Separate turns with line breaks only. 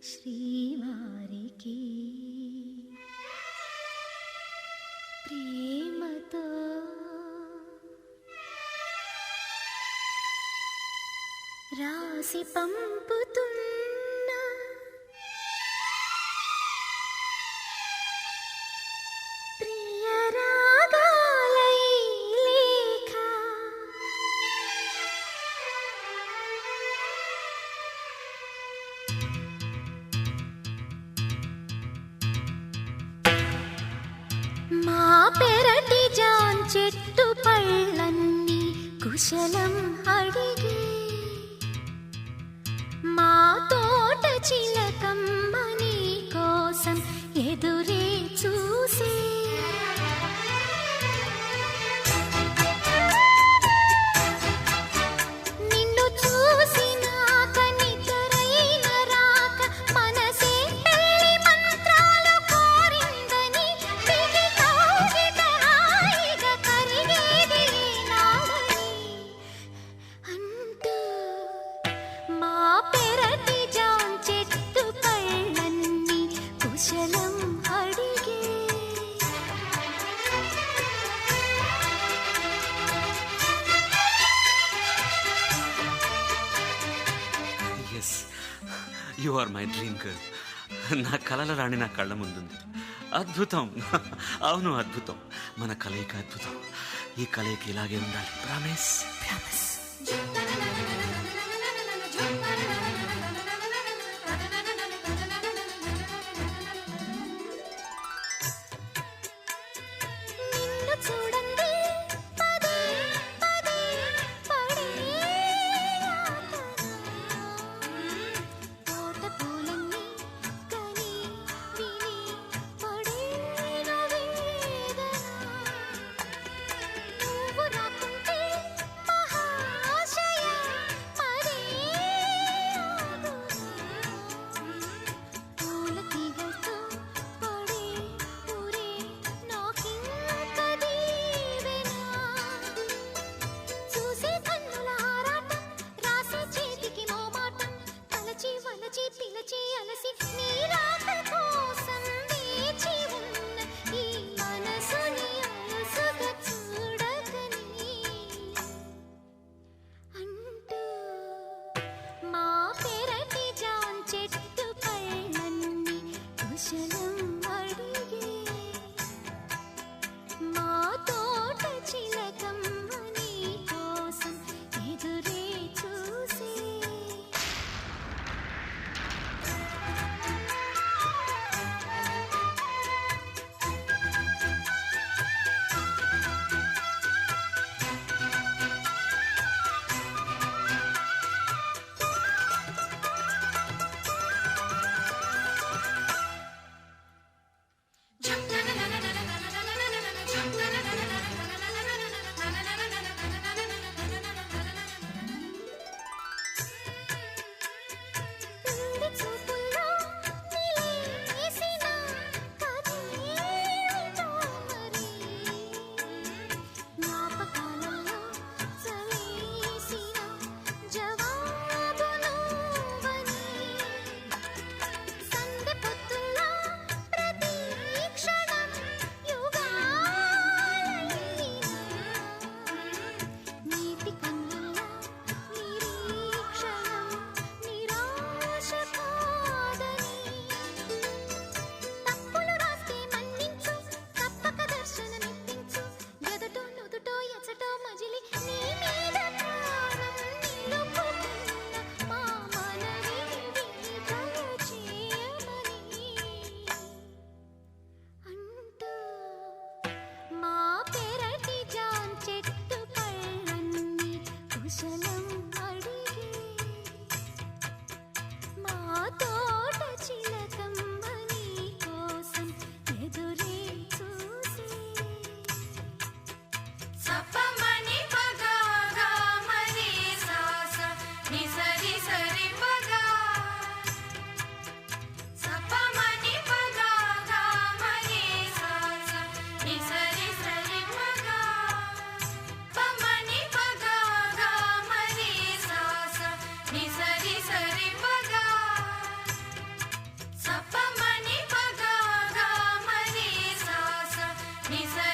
శ్రీవారికి ప్రేమతో రాసి పంపుతున్న ప్రియ రాగాలై లేఖ మా పెరటి జాన్ చెట్టు పళ్ళన్నీ కుశలం అడిగే మా తోట చిలకమ్మ నీ కోసం ఎదురే చూసే నిన్ను చూసినాక నిద్రైన రాక మనసే పెళ్లి మంత్రాలు కోరిందని పిగి కౌగిట హాయిగా కరిగేది నాడని అంటూ మా పెరటి జాన్ చెట్టు పళ్ళన్నీ కుశలం అడిగే
yes you are my dream girl. నా కలల రాణి నా కళ్ళ ముందుంది. అద్భుతం. అవును, అద్భుతం. మన కలయిక అద్భుతం. ఈ కలయిక ఇలాగే ఉండాలి. ప్రామిస్.
నిన్ను చూడండి పదే పదే పడే తోట పూలన్నీ కని విని పడేన వేదన నువ్వు రాకుంటే మహాశయ నిసా